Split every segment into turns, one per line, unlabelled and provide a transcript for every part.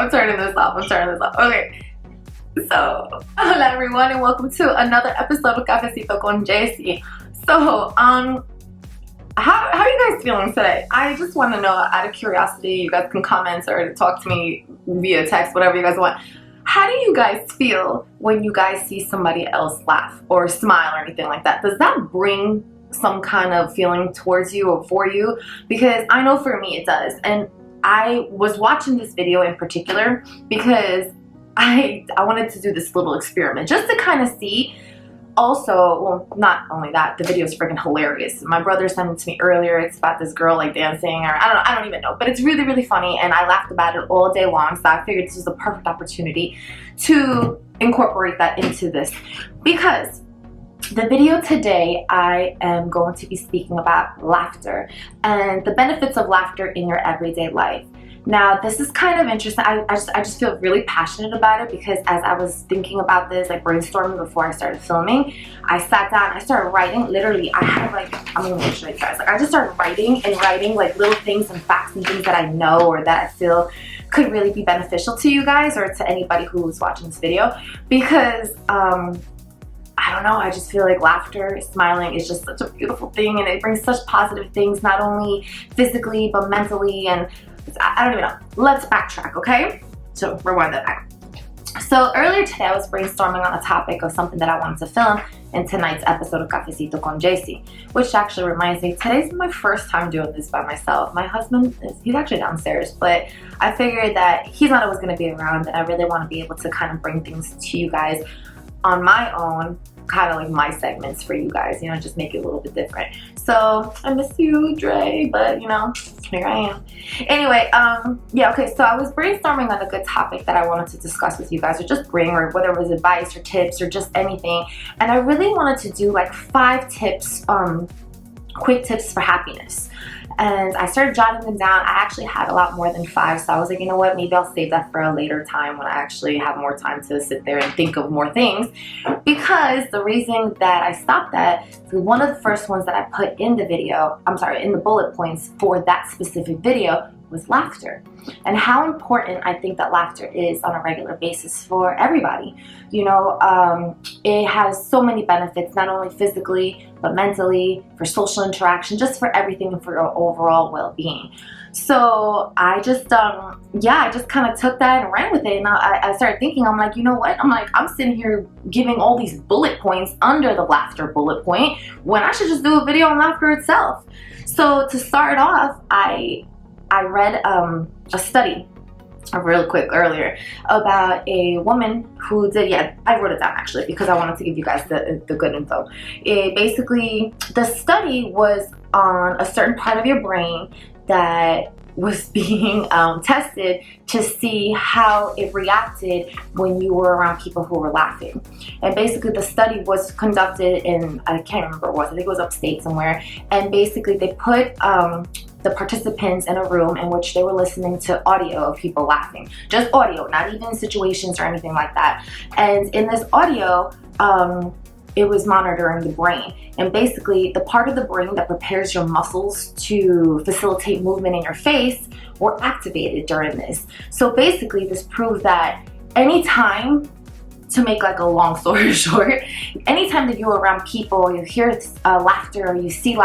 I'm turning this off. Okay. So, hola everyone, and welcome to another episode of Cafecito Con Jessy. So, how are you guys feeling today? I just want to know, out of curiosity, you guys can comment or talk to me via text, whatever you guys want. How do you guys feel when you guys see somebody else laugh or smile or anything like that? Does that bring some kind of feeling towards you or for you? Because I know for me it does. And I was watching this video in particular because I wanted to do this little experiment just to kind of see. Also, well, not only that, the video is freaking hilarious. My brother sent it to me earlier. It's about this girl like dancing, or I don't even know, but it's really, really funny, and I laughed about it all day long. So I figured this was a perfect opportunity to incorporate that into this, because the video today, I am going to be speaking about laughter and the benefits of laughter in your everyday life. Now, this is kind of interesting. I just feel really passionate about it because as I was thinking about this, like brainstorming before I started filming, I sat down, I started writing. Literally, I had like, I'm gonna show you guys. Like, I just started writing like little things and facts and things that I know or that I feel could really be beneficial to you guys or to anybody who's watching this video, because I don't know, I just feel like laughter, smiling is just such a beautiful thing, and it brings such positive things, not only physically but mentally, and I don't even know. Let's backtrack, okay? So rewind that back. So earlier today I was brainstorming on a topic of something that I wanted to film in tonight's episode of Cafecito Con Jessy, which actually reminds me, today's my first time doing this by myself. My husband, he's actually downstairs, but I figured that he's not always going to be around, and I really want to be able to kind of bring things to you guys on my own, kind of like my segments for you guys, you know, just make it a little bit different. So I miss you, Dre, but you know, here I am. Anyway, yeah, okay, so I was brainstorming on a good topic that I wanted to discuss with you guys, or just bring, or whether it was advice or tips or just anything. And I really wanted to do like 5 tips, quick tips for happiness. And I started jotting them down. I actually had a lot more than 5, so I was like, you know what, maybe I'll save that for a later time when I actually have more time to sit there and think of more things. Because the reason that I stopped that, one of the first ones that I put in the video, in the bullet points for that specific video, was laughter, and how important I think that laughter is on a regular basis for everybody. You know, it has so many benefits, not only physically but mentally, for social interaction, just for everything and for your overall well-being. So I just I just kind of took that and ran with it, and I started thinking, I'm like, you know what, I'm sitting here giving all these bullet points under the laughter bullet point when I should just do a video on laughter itself. So to start off, I read a study real quick earlier about a woman who did, I wrote it down actually because I wanted to give you guys the good info. Basically, the study was on a certain part of your brain that was being tested to see how it reacted when you were around people who were laughing. And basically the study was conducted in, I can't remember what it was, I think it was upstate somewhere, and basically they put the participants in a room in which they were listening to audio of people laughing. Just audio, not even situations or anything like that. And in this audio, it was monitoring the brain. And basically, the part of the brain that prepares your muscles to facilitate movement in your face were activated during this. So basically, this proved that anytime, to make like a long story short, anytime that you're around people, you hear laughter, or you see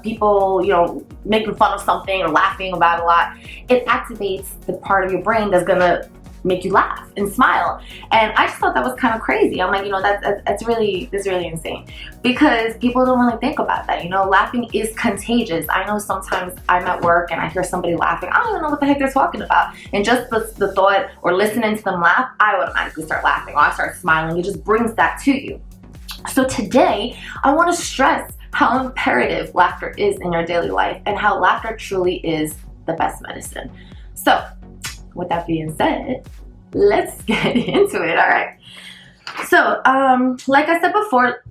people, you know, making fun of something or laughing about a lot, it activates the part of your brain that's gonna make you laugh and smile. And I just thought that was kind of crazy. I'm like, you know, that's really insane, because people don't really think about that. You know, laughing is contagious. I know sometimes I'm at work and I hear somebody laughing, I don't even know what the heck they're talking about, and just the thought or listening to them laugh, I automatically start laughing, or I start smiling. It just brings that to you. So today I want to stress how imperative laughter is in your daily life, and how laughter truly is the best medicine. So with that being said, let's get into it. All right. So, like I said before,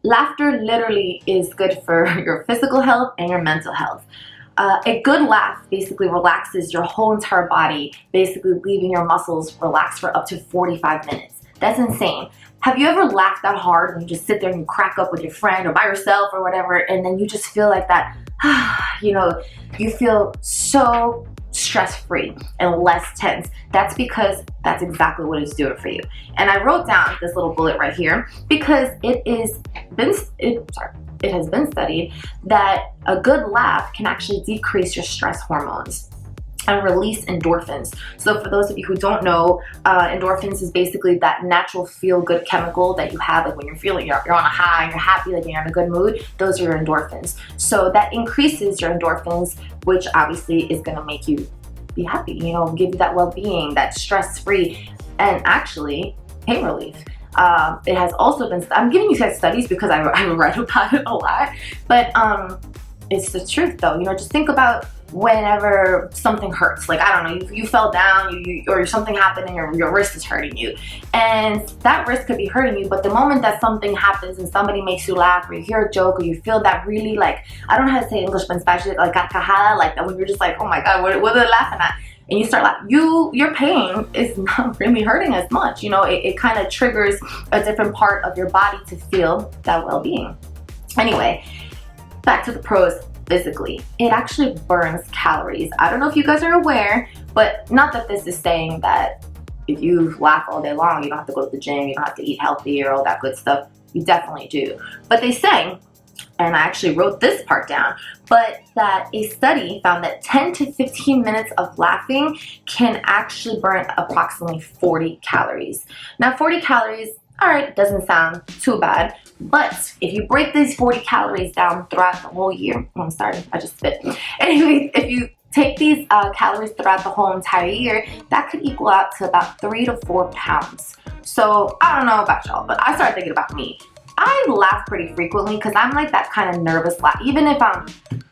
laughter literally is good for your physical health and your mental health. A good laugh basically relaxes your whole entire body, basically leaving your muscles relaxed for up to 45 minutes. That's insane. Have you ever laughed that hard when you just sit there and you crack up with your friend or by yourself or whatever, and then you just feel like that, you know, you feel so stress-free and less tense. That's because that's exactly what it's doing for you. And I wrote down this little bullet right here because it has been studied that a good laugh can actually decrease your stress hormones and release endorphins. So for those of you who don't know, endorphins is basically that natural feel-good chemical that you have, like when you're on a high and you're happy, like you're in a good mood. Those are your endorphins. So that increases your endorphins, which obviously is going to make you be happy, you know, give you that well-being, that stress-free, and actually pain relief. It has also been, I'm giving you guys studies because I read about it a lot, but it's the truth though. You know, just think about whenever something hurts, like I don't know, you fell down, or something happened and your wrist is hurting you, and that wrist could be hurting you, but the moment that something happens and somebody makes you laugh, or you hear a joke, or you feel that really, like, I don't know how to say English, but in Spanish, like carcajada, like that, when you're just like, oh my god, what are they laughing at? And you start laughing, your pain is not really hurting as much. You know, it kind of triggers a different part of your body to feel that well-being. Anyway, back to the pros. Physically, it actually burns calories. I don't know if you guys are aware, but not that this is saying that if you laugh all day long, you don't have to go to the gym, you don't have to eat healthy or all that good stuff. You definitely do. But they say, and I actually wrote this part down, but that a study found that 10 to 15 minutes of laughing can actually burn approximately 40 calories. Now 40 calories, all right, doesn't sound too bad, but if you break these 40 calories down throughout the whole year, I'm sorry, I just spit. Anyway, if you take these calories throughout the whole entire year, that could equal out to about 3 to 4 pounds. So I don't know about y'all, but I started thinking about me. I laugh pretty frequently because I'm like that kind of nervous laugh. Even if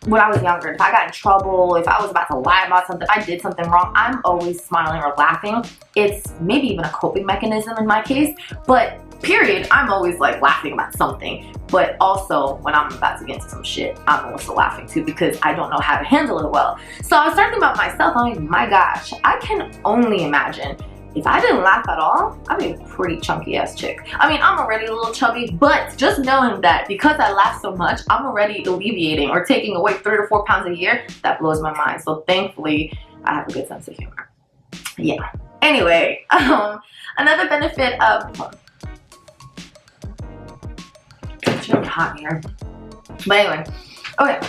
when I was younger, if I got in trouble, if I was about to lie about something, if I did something wrong, I'm always smiling or laughing. It's maybe even a coping mechanism in my case, but period, I'm always like laughing about something. But also when I'm about to get into some shit, I'm also laughing too because I don't know how to handle it well. So I was thinking about myself, I'm like, my gosh, I can only imagine if I didn't laugh at all, I'd be a pretty chunky ass chick. I mean, I'm already a little chubby, but just knowing that because I laugh so much, I'm already alleviating or taking away 3 to 4 pounds a year, that blows my mind. So thankfully, I have a good sense of humor. Yeah. Anyway, another benefit of, it's really hot here. But anyway, okay.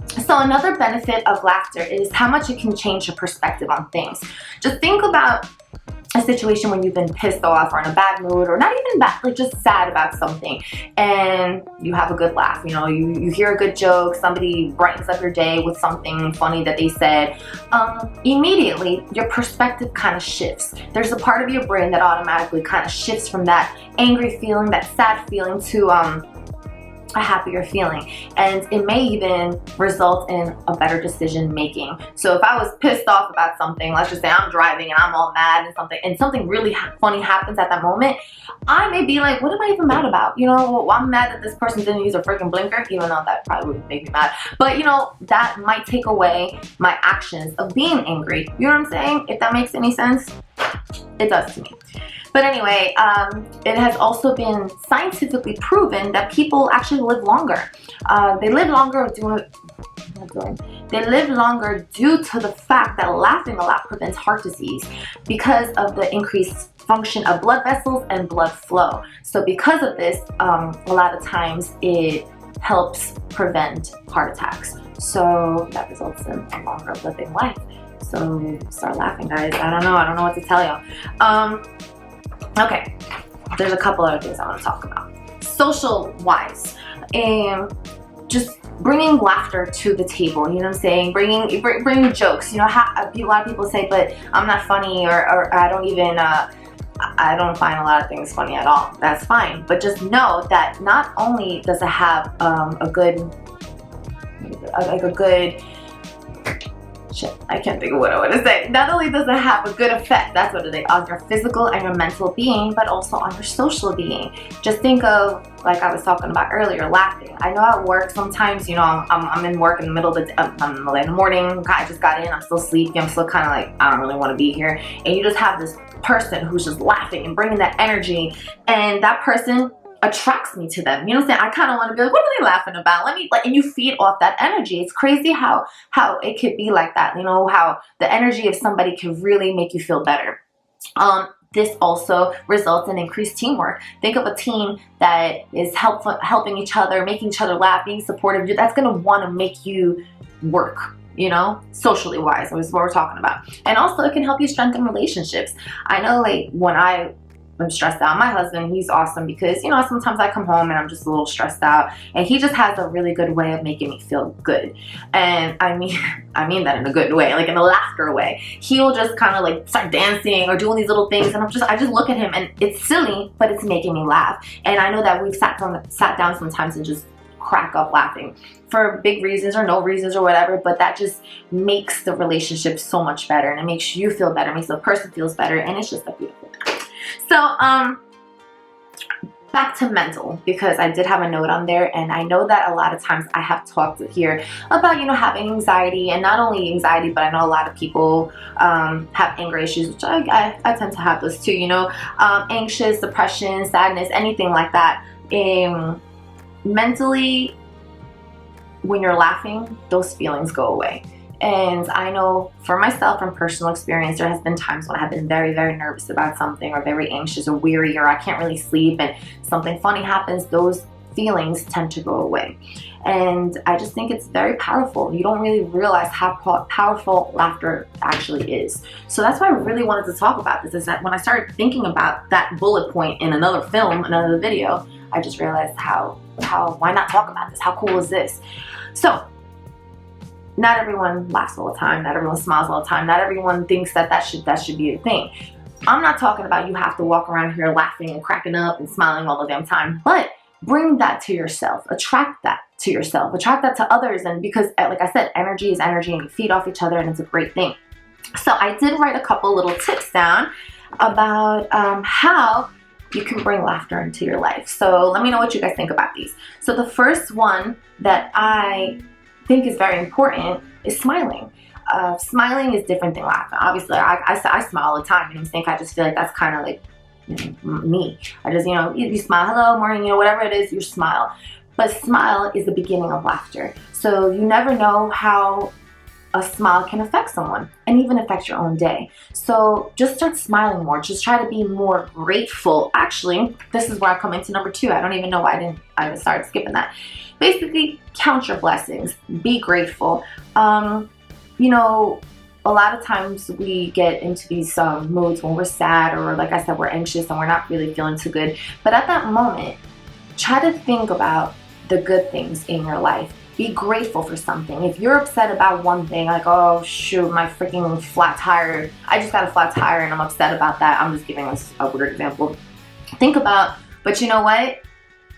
So another benefit of laughter is how much it can change your perspective on things. Just think about a situation when you've been pissed off or in a bad mood, or not even bad, like just sad about something, and you have a good laugh. You know, you hear a good joke, somebody brightens up your day with something funny that they said. Immediately your perspective kind of shifts. There's a part of your brain that automatically kind of shifts from that angry feeling, that sad feeling, to a happier feeling, and it may even result in a better decision making. So if I was pissed off about something, let's just say I'm driving and I'm all mad and something really funny happens at that moment, I may be like, what am I even mad about? You know, well, I'm mad that this person didn't use a freaking blinker, even though that probably would make me mad. But you know, that might take away my actions of being angry. You know what I'm saying? If that makes any sense, it does to me. But anyway, it has also been scientifically proven that people actually live longer. They live longer due to the fact that laughing a lot prevents heart disease because of the increased function of blood vessels and blood flow. So because of this, a lot of times it helps prevent heart attacks. So that results in a longer living life. So start laughing, guys. I don't know what to tell y'all. Okay, there's a couple other things I want to talk about. Social wise, and just bringing laughter to the table, you know what I'm saying? Bringing jokes. You know, a lot of people say, but I'm not funny, or I don't even, I don't find a lot of things funny at all. That's fine, but just know that not only does it have a good shit, I can't think of what I want to say. Not only does it have a good effect, that's what it is, on your physical and your mental being, but also on your social being. Just think of, like I was talking about earlier, laughing. I know at work sometimes, you know, I'm in work in the middle of the morning, I just got in, I'm still sleepy, I'm still kind of like, I don't really want to be here. And you just have this person who's just laughing and bringing that energy, and that person attracts me to them. You know what I'm saying? I kind of want to be like, what are they laughing about? Let me like, and you feed off that energy. It's crazy how it could be like that. You know, how the energy of somebody can really make you feel better. This also results in increased teamwork. Think of a team that is helping each other, making each other laugh, being supportive. That's going to want to make you work, you know, socially wise, is what we're talking about. And also it can help you strengthen relationships. I know, like, when I'm stressed out, my husband, he's awesome because, you know, sometimes I come home and I'm just a little stressed out, and he just has a really good way of making me feel good. And I mean that in a good way, like in a laughter way. He'll just kind of like start dancing or doing these little things, and I just look at him, and it's silly, but it's making me laugh. And I know that we've sat down sometimes and just crack up laughing for big reasons or no reasons or whatever, but that just makes the relationship so much better, and it makes you feel better, makes the person feels better, and it's just a beautiful thing. So back to mental, because I did have a note on there, and I know that a lot of times I have talked here about, you know, having anxiety, and not only anxiety, but I know a lot of people have anger issues, which I tend to have those too, you know, anxious, depression, sadness, anything like that. Mentally, when you're laughing, those feelings go away. And I know for myself, from personal experience, there has been times when I have been very, very nervous about something, or very anxious or weary, or I can't really sleep, and something funny happens, those feelings tend to go away. And I just think it's very powerful. You don't really realize how powerful laughter actually is. So that's why I really wanted to talk about this, is that when I started thinking about that bullet point in another film, another video, I just realized why not talk about this? How cool is this? So, not everyone laughs all the time. Not everyone smiles all the time. Not everyone thinks that should be a thing. I'm not talking about you have to walk around here laughing and cracking up and smiling all the damn time, but bring that to yourself. Attract that to yourself. Attract that to others. And because, like I said, energy is energy, and you feed off each other, and it's a great thing. So I did write a couple little tips down about how you can bring laughter into your life. So let me know what you guys think about these. So the first one that I think is very important is smiling. Smiling is different than laughing. Obviously, I smile all the time. You know what I'm saying? I just feel like that's kind of like, you know, me. I just, you know, you smile, hello, morning, you know, whatever it is, you smile. But smile is the beginning of laughter. So you never know how a smile can affect someone, and even affect your own day. So just start smiling more. Just try to be more grateful. Actually, this is where I come into number 2. I don't even know why I started skipping that. Basically, count your blessings. Be grateful. You know, a lot of times we get into these moods when we're sad, or like I said, we're anxious and we're not really feeling too good. But at that moment, try to think about the good things in your life. Be grateful for something. If you're upset about one thing, like, oh shoot, my freaking flat tire, I just got a flat tire and I'm upset about that. I'm just giving us a weird example. Think about, but you know what?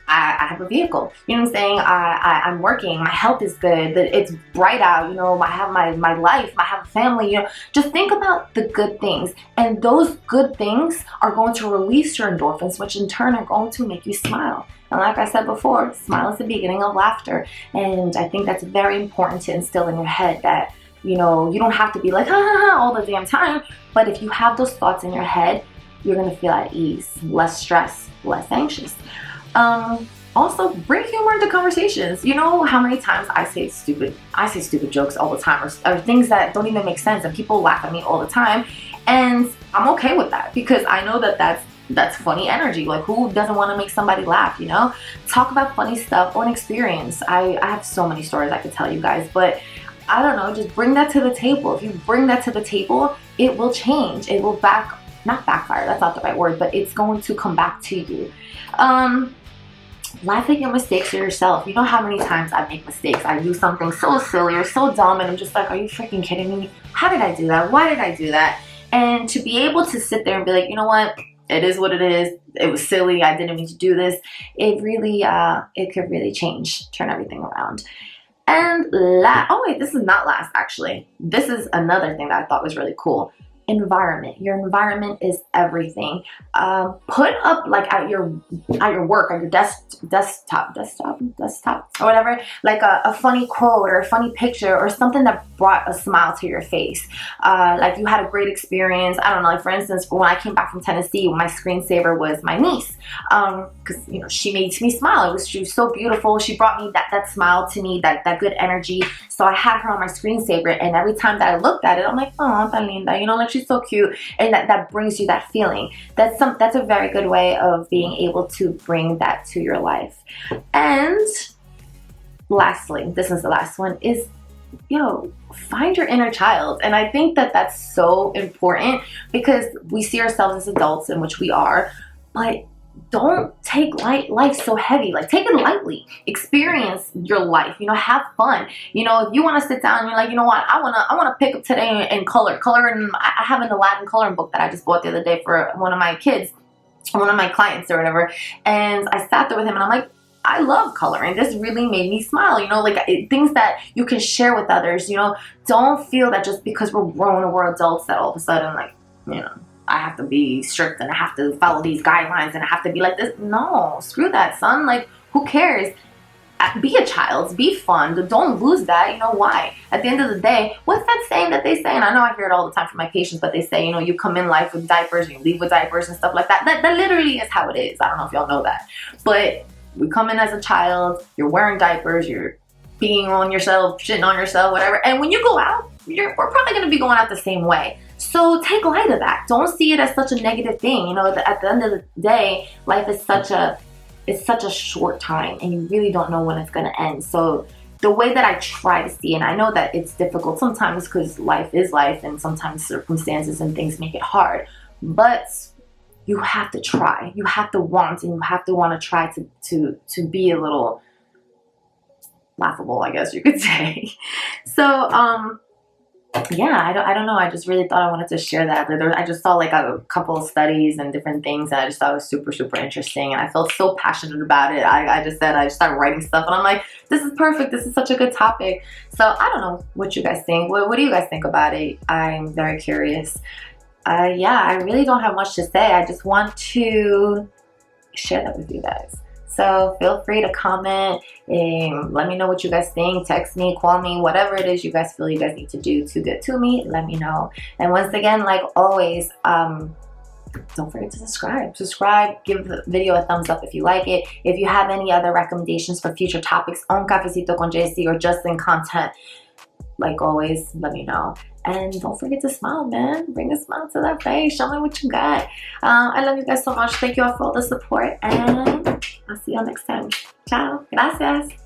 I have a vehicle. You know what I'm saying? I'm working. My health is good. It's bright out. You know, I have my life. I have a family. You know, just think about the good things. And those good things are going to release your endorphins, which in turn are going to make you smile. And like I said before, smile is the beginning of laughter. And I think that's very important to instill in your head, that, you know, you don't have to be like, ha ha ha, all the damn time. But if you have those thoughts in your head, you're going to feel at ease, less stress, less anxious. Also, bring humor into conversations. You know how many times I say stupid jokes all the time, or things that don't even make sense, and people laugh at me all the time, and I'm okay with that, because I know that that's funny energy. Like, who doesn't want to make somebody laugh, you know? Talk about funny stuff or an experience. I have so many stories I could tell you guys, but I don't know, just bring that to the table. If you bring that to the table, it will change. It will not backfire, that's not the right word, but it's going to come back to you. Laugh at your mistakes for yourself. You know how many times I make mistakes. I do something so silly or so dumb, and I'm just like, are you freaking kidding me? How did I do that? Why did I do that? And to be able to sit there and be like, you know what? It is what it is. It was silly. I didn't mean to do this. It really, it could really turn everything around. And oh wait, this is not last, actually. This is another thing that I thought was really cool. environment. Your environment is everything. Put up like at your work, at your desktop or whatever, like a funny quote or a funny picture or something that brought a smile to your face. Like you had a great experience. I don't know, like for instance, when I came back from Tennessee, my screensaver was my niece, because you know, she made me smile. She was so beautiful. She brought me that smile to me, that good energy. So I had her on my screensaver, and every time that I looked at it, I'm like, oh, tan linda, you know, like she's so cute, and that brings you that feeling. That's a very good way of being able to bring that to your life. And lastly, this is the last one, is find your inner child. And I think that that's so important, because we see ourselves as adults, in which we are, but don't take life so heavy. Like, take it lightly. Experience your life. You know, have fun. You know, if you want to sit down and you're like, you know what, I wanna pick up today and color. And I have an Aladdin coloring book that I just bought the other day for one of my kids, one of my clients or whatever. And I sat there with him and I'm like, I love coloring. This really made me smile. You know, like things that you can share with others. You know, don't feel that just because we're grown or we're adults that all of a sudden, like, you know, I have to be strict and I have to follow these guidelines and I have to be like this. No, screw that, son. Like, who cares? Be a child. Be fun. Don't lose that. You know why? At the end of the day, what's that saying that they say? And I know I hear it all the time from my patients, but they say, you know, you come in life with diapers and you leave with diapers and stuff like that. That literally is how it is. I don't know if y'all know that. But we come in as a child, you're wearing diapers, you're peeing on yourself, shitting on yourself, whatever. And when you go out, we're probably going to be going out the same way. So take light of that. Don't see it as such a negative thing. You know, at the end of the day, life is such a short time, and you really don't know when it's going to end. So the way that I try to see, and I know that it's difficult sometimes because life is life, and sometimes circumstances and things make it hard, but you have to try. You have to want, and you have to want to try to be a little laughable, I guess you could say. So yeah, I don't know. I just really thought I wanted to share that. I just saw like a couple of studies and different things, and I just thought it was super, super interesting. And I felt so passionate about it. I just started writing stuff, and I'm like, this is perfect. This is such a good topic. So I don't know what you guys think. What do you guys think about it? I'm very curious. Yeah, I really don't have much to say. I just want to share that with you guys. So feel free to comment and let me know what you guys think. Text me, call me, whatever it is you guys feel you guys need to do to get to me, let me know. And once again, like always, don't forget to subscribe, give the video a thumbs up if you like it. If you have any other recommendations for future topics on Cafecito Con Jessy or just in content, like always, let me know. And don't forget to smile, man. Bring a smile to that face. Show me what you got. I love you guys so much. Thank you all for all the support, and I'll see you all next time. Ciao. Gracias.